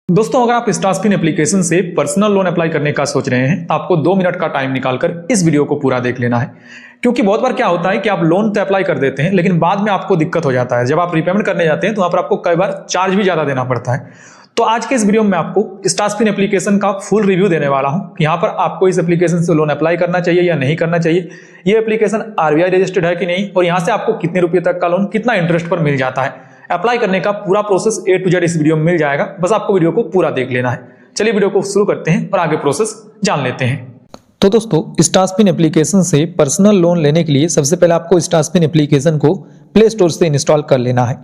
दोस्तों, अगर आप स्टारस्पिन एप्लीकेशन से पर्सनल लोन अप्लाई करने का सोच रहे हैं तो आपको 2 मिनट का टाइम निकालकर इस वीडियो को पूरा देख लेना है। क्योंकि बहुत बार क्या होता है कि आप लोन तो अप्लाई कर देते हैं लेकिन बाद में आपको दिक्कत हो जाता है। जब आप रीपेमेंट करने जाते हैं तो वहां पर आपको कई बार चार्ज भी ज्यादा देना पड़ता है। तो आज के इस वीडियो में आपको स्टारस्पिन एप्लीकेशन का फुल रिव्यू देने वाला हूं कि यहाँ पर आपको इस एप्लीकेशन से लोन अप्लाई करना चाहिए या नहीं करना चाहिए, ये एप्लीकेशन आरबीआई रजिस्टर्ड है कि नहीं, और यहाँ से आपको कितने रुपए तक का लोन कितना इंटरेस्ट पर मिल जाता है। अप्लाई करने का पूरा प्रोसेस A to Z इस वीडियो में मिल जाएगा, बस आपको वीडियो को पूरा देख लेना है। चलिए वीडियो को शुरू करते हैं और आगे प्रोसेस जान लेते हैं। तो दोस्तों, स्टारस्पिन एप्लीकेशन से पर्सनल लोन लेने के लिए सबसे पहले आपको स्टारस्पिन एप्लीकेशन को प्ले स्टोर से इंस्टॉल कर लेना है।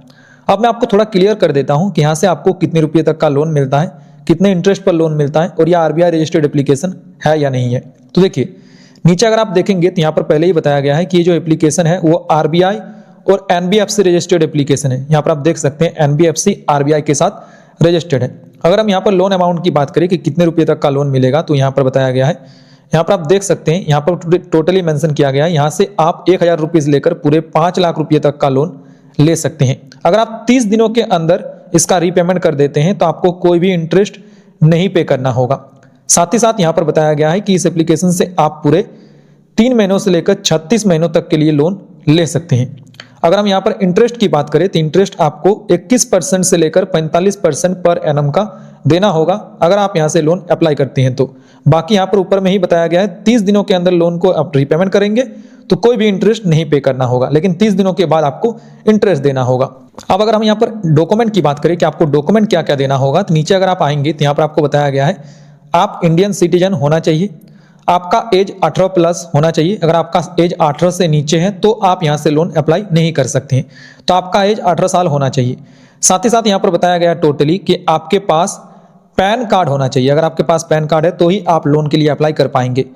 अब मैं आपको थोड़ा क्लियर कर देता हूं कि यहाँ से आपको कितने रुपये तक का लोन मिलता है, कितने इंटरेस्ट पर लोन मिलता है और यह आरबीआई रजिस्टर्ड एप्लीकेशन है या नहीं है। तो देखिए, नीचे अगर आप देखेंगे तो यहाँ पर पहले ही बताया गया है कि ये जो एप्लीकेशन है वो आरबीआई और एनबीएफसी रजिस्टर्ड एप्लीकेशन है। यहाँ पर आप देख सकते हैं एनबीएफसी आरबीआई के साथ रजिस्टर्ड है। अगर हम यहाँ पर लोन अमाउंट की बात करें कि कितने रुपये तक का लोन मिलेगा तो यहाँ पर बताया गया है, यहाँ पर आप देख सकते हैं, यहाँ पर टोटली मेंशन किया गया है, यहाँ से आप 1000 रुपीज लेकर पूरे 5 लाख रुपये तक का लोन ले सकते हैं। अगर आप 30 दिनों के अंदर इसका रीपेमेंट कर देते हैं तो आपको कोई भी इंटरेस्ट नहीं पे करना होगा। साथ ही साथ यहाँ पर बताया गया है कि इस एप्लीकेशन से आप पूरे 3 महीनों से लेकर 36 महीनों तक के लिए लोन ले सकते हैं। अगर हम यहाँ पर इंटरेस्ट की बात करें तो इंटरेस्ट आपको 21% से लेकर 45% पर एनम का देना होगा अगर आप यहाँ से लोन अप्लाई करते हैं तो। बाकी यहाँ पर ऊपर में ही बताया गया है 30 दिनों के अंदर लोन को आप रीपेमेंट करेंगे तो कोई भी इंटरेस्ट नहीं पे करना होगा, लेकिन 30 दिनों के बाद आपको इंटरेस्ट देना होगा। अब अगर हम यहाँ पर डॉक्यूमेंट की बात करें कि आपको डॉक्यूमेंट क्या क्या देना होगा, तो नीचे अगर आप आएंगे तो यहाँ पर आपको बताया गया है आप इंडियन सिटीजन होना चाहिए, आपका एज 18 प्लस होना चाहिए। अगर आपका एज 18 से नीचे है तो आप यहाँ से लोन अप्लाई नहीं कर सकते हैं, तो आपका एज 18 साल होना चाहिए। साथ ही साथ यहाँ पर बताया गया टोटली कि आपके पास पैन कार्ड होना चाहिए। अगर आपके पास पैन कार्ड है तो ही आप लोन के लिए अप्लाई कर पाएंगे।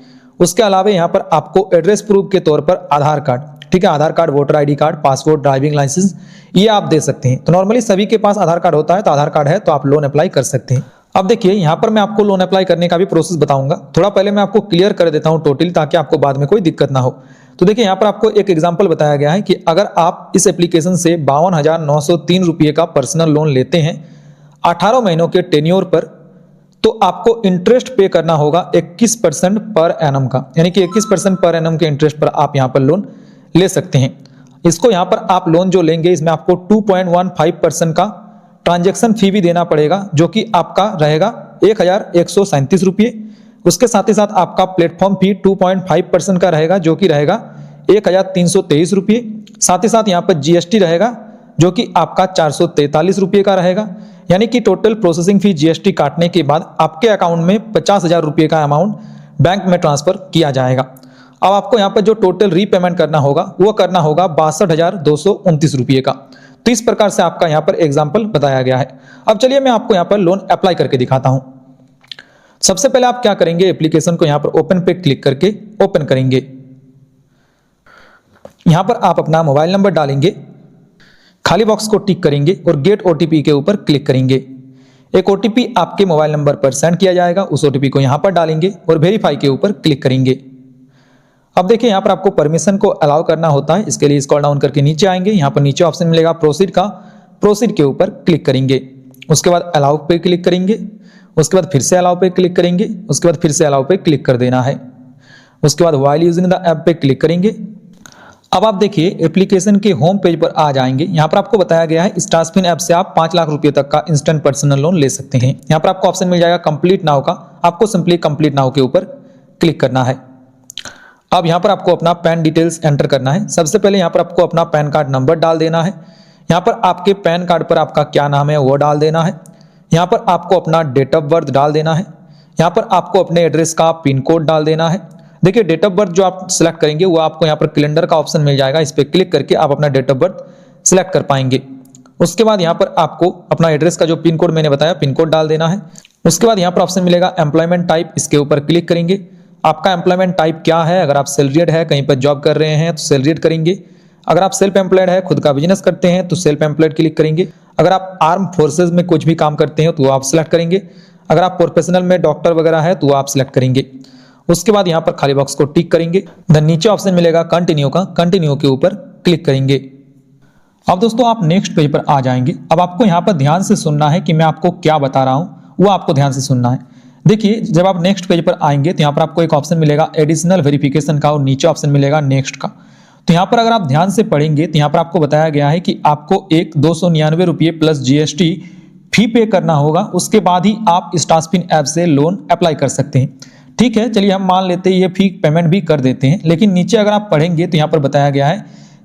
उसके अलावा यहाँ पर आपको एड्रेस प्रूफ के तौर पर आधार कार्ड, ठीक है, Aadhaar card, voter ID card, passport, driving licence, ये आप दे सकते हैं। तो नॉर्मली सभी के पास आधार कार्ड होता है, तो आधार कार्ड है तो आप लोन अप्लाई कर सकते हैं। अब देखिए, यहाँ पर मैं आपको लोन अप्लाई करने का भी प्रोसेस बताऊंगा। थोड़ा पहले मैं आपको क्लियर कर देता हूँ टोटल, ताकि आपको बाद में कोई दिक्कत ना हो। तो देखिए, यहाँ पर आपको एक एग्जांपल बताया गया है कि अगर आप इस एप्लीकेशन से 52,903 रुपये का पर्सनल लोन लेते हैं 18 महीनों के टेन्योर पर, तो आपको इंटरेस्ट पे करना होगा 21% पर एनम का, यानी कि 21% पर एनम के इंटरेस्ट पर आप यहाँ पर लोन ले सकते हैं। इसको यहाँ पर आप लोन जो लेंगे इसमें आपको 2.15% का ट्रांजैक्शन फी भी देना पड़ेगा, जो कि आपका रहेगा 1137 रुपये। उसके साथ ही साथ आपका प्लेटफॉर्म फी 2.5% का रहेगा, जो कि रहेगा 1323 रुपये। साथ ही साथ यहाँ पर जीएसटी रहेगा, जो कि आपका 443 रुपये का रहेगा। यानी कि टोटल प्रोसेसिंग फी जीएसटी काटने के बाद आपके अकाउंट में 50,000 रुपये का अमाउंट बैंक में ट्रांसफर किया जाएगा। अब आपको यहाँ पर जो टोटल रीपेमेंट करना होगा वो करना होगा 62,229 रुपये का। तो इस प्रकार से आपका यहाँ पर एग्जाम्पल बताया गया है। अब चलिए मैं आपको यहाँ पर लोन अप्लाई करके दिखाता हूँ। सबसे पहले आप क्या करेंगे, एप्लीकेशन को यहाँ पर ओपन पे क्लिक करके ओपन करेंगे। यहाँ पर आप अपना मोबाइल नंबर डालेंगे, खाली बॉक्स को टिक करेंगे और गेट ओटीपी के ऊपर क्लिक करेंगे। एक ओटीपी आपके मोबाइल नंबर पर सेंड किया जाएगा, उस ओटीपी को यहाँ पर डालेंगे और वेरीफाई के ऊपर क्लिक करेंगे। अब देखिए, यहाँ पर आपको परमिशन को अलाउ करना होता है। इसके लिए स्क्रॉल डाउन करके नीचे आएंगे, यहाँ पर नीचे ऑप्शन मिलेगा प्रोसीड का, प्रोसीड के ऊपर क्लिक करेंगे। उसके बाद अलाउ पे क्लिक करेंगे, उसके बाद फिर से अलाउ पे क्लिक करेंगे, उसके बाद फिर से अलाउ पे क्लिक कर देना है। उसके बाद व्हाइल यूजिंग द ऐप पे क्लिक करेंगे। अब आप देखिए एप्लीकेशन के होम पेज पर आ जाएंगे। यहाँ पर आपको बताया गया है स्टारस्पिन ऐप से आप 5 लाख रुपये तक का इंस्टेंट पर्सनल लोन ले सकते हैं। यहाँ पर आपको ऑप्शन मिल जाएगा कंप्लीट नाउ का, आपको सिंपली कंप्लीट नाउ के ऊपर क्लिक करना है। अब यहाँ पर आपको अपना पैन डिटेल्स एंटर करना है। सबसे पहले यहाँ पर आपको अपना पैन कार्ड नंबर डाल देना है। यहाँ पर आपके पैन कार्ड पर आपका क्या नाम है वो डाल देना है। यहाँ पर आपको अपना डेट ऑफ बर्थ डाल देना है। यहाँ पर आपको अपने एड्रेस का पिन कोड डाल देना है। देखिए, डेट ऑफ बर्थ जो आप सिलेक्ट करेंगे वो आपको यहाँ पर कैलेंडर का ऑप्शन मिल जाएगा, इस पर क्लिक करके आप अपना डेट ऑफ बर्थ सिलेक्ट कर पाएंगे। उसके बाद यहाँ पर आपको अपना एड्रेस का जो पिन कोड मैंने बताया, पिन कोड डाल देना है। उसके बाद यहाँ पर ऑप्शन मिलेगा एम्प्लॉयमेंट टाइप, इसके ऊपर क्लिक करेंगे। आपका एम्प्लॉयमेंट टाइप क्या है, अगर आप सैलरीड है, कहीं पर जॉब कर रहे हैं तो सैलरीड करेंगे। अगर आप सेल्फ एम्प्लॉयड है, खुद का बिजनेस करते हैं तो सेल्फ एम्प्लॉयड क्लिक करेंगे। अगर आप आर्म फोर्सेज में कुछ भी काम करते हैं तो आप सिलेक्ट करेंगे। अगर आप प्रोफेशनल में डॉक्टर वगैरह है तो आप सिलेक्ट करेंगे। उसके बाद यहाँ पर खाली बॉक्स को टिक करेंगे। देन नीचे ऑप्शन मिलेगा कंटिन्यू का, कंटिन्यू के ऊपर क्लिक करेंगे। अब दोस्तों आप नेक्स्ट पेज पर आ जाएंगे। अब आपको यहाँ पर ध्यान से सुनना है कि मैं आपको क्या बता रहा हूँ वो आपको ध्यान से सुनना है। देखिए, जब आप नेक्स्ट पेज पर आएंगे तो यहाँ पर आपको एक ऑप्शन मिलेगा एडिशनल वेरिफिकेशन का और नीचे ऑप्शन मिलेगा नेक्स्ट का। तो यहाँ पर अगर आप ध्यान से पढ़ेंगे तो यहाँ पर आपको बताया गया है कि आपको एक 299 रुपये प्लस GST फी पे करना होगा, उसके बाद ही आप स्टास्पिन ऐप से लोन अप्लाई कर सकते हैं। ठीक है, चलिए हम मान लेते हैं ये फी पेमेंट भी कर देते हैं, लेकिन नीचे अगर आप पढ़ेंगे तो यहाँ पर बताया गया है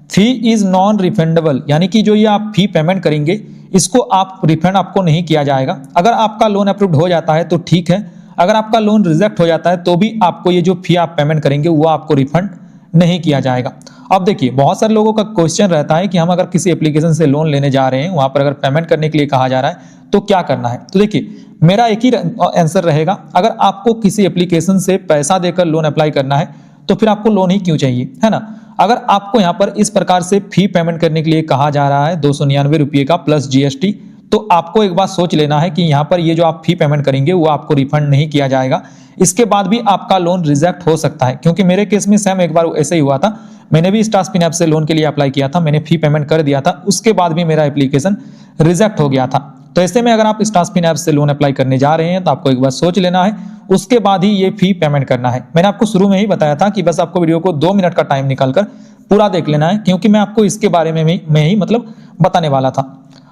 फी इज नॉन रिफंडेबल, यानी कि जो ये आप फी पेमेंट करेंगे इसको आप रिफंड आपको नहीं किया जाएगा। अगर आपका लोन अप्रूव्ड हो जाता है तो ठीक है, अगर आपका लोन रिजेक्ट हो जाता है तो भी आपको ये जो फी आप पेमेंट करेंगे वो आपको रिफंड नहीं किया जाएगा। अब देखिए, बहुत सारे लोगों का क्वेश्चन रहता है कि हम अगर किसी एप्लीकेशन से लोन लेने जा रहे हैं, वहां पर अगर पेमेंट करने के लिए कहा जा रहा है तो क्या करना है। तो देखिए, मेरा एक ही आंसर रहेगा, अगर आपको किसी एप्लीकेशन से पैसा देकर लोन अप्लाई करना है तो फिर आपको लोन ही क्यों चाहिए, है ना। अगर आपको यहाँ पर इस प्रकार से फी पेमेंट करने के लिए कहा जा रहा है 299 रुपये का प्लस GST, तो आपको एक बात सोच लेना है कि यहाँ पर ये जो आप फी पेमेंट करेंगे वो आपको रिफंड नहीं किया जाएगा। इसके बाद भी आपका लोन रिजेक्ट हो सकता है, क्योंकि मेरे केस में सेम एक बार ऐसे ही हुआ था। मैंने भी स्टास्पिन ऐप से लोन के लिए अप्लाई किया था, मैंने फी पेमेंट कर दिया था, उसके बाद भी मेरा एप्लीकेशन रिजेक्ट हो गया था। तो ऐसे में अगर आप स्टास्पिन ऐप से लोन अप्लाई करने जा रहे हैं तो आपको एक बार सोच लेना है, उसके बाद ही ये फी पेमेंट करना है। मैंने आपको शुरू में ही बताया था कि बस आपको वीडियो को 2 मिनट का टाइम निकालकर पूरा देख लेना है, क्योंकि मैं आपको इसके बारे में ही मतलब बताने वाला था।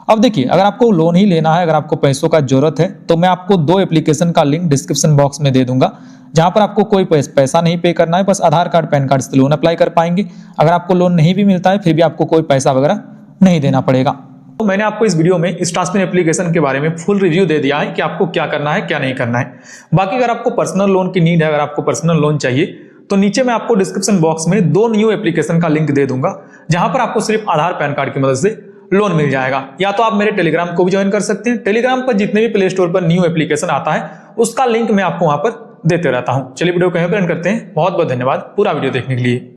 अब देखिए, अगर आपको लोन ही लेना है, अगर आपको पैसों का जरूरत है, तो मैं आपको 2 एप्लीकेशन का लिंक डिस्क्रिप्शन बॉक्स में दे दूंगा, जहां पर आपको कोई पैसा नहीं पे करना है, बस आधार कार्ड पैन कार्ड से लोन अप्लाई कर पाएंगे। अगर आपको लोन नहीं भी मिलता है फिर भी आपको कोई पैसा वगैरह नहीं देना पड़ेगा। तो मैंने आपको इस वीडियो में स्टास्पिन एप्लीकेशन के बारे में फुल रिव्यू दे दिया है कि आपको क्या करना है क्या नहीं करना है। बाकी अगर आपको पर्सनल लोन की नीड है, अगर आपको पर्सनल लोन चाहिए, तो नीचे मैं आपको डिस्क्रिप्शन बॉक्स में 2 न्यू एप्लीकेशन का लिंक दे दूंगा, जहां पर आपको सिर्फ आधार पैन कार्ड की मदद से लोन मिल जाएगा। या तो आप मेरे टेलीग्राम को भी ज्वाइन कर सकते हैं। टेलीग्राम पर जितने भी प्ले स्टोर पर न्यू एप्लीकेशन आता है उसका लिंक मैं आपको वहां पर देते रहता हूं। चलिए वीडियो को यहीं पर एंड करते हैं। बहुत बहुत धन्यवाद पूरा वीडियो देखने के लिए।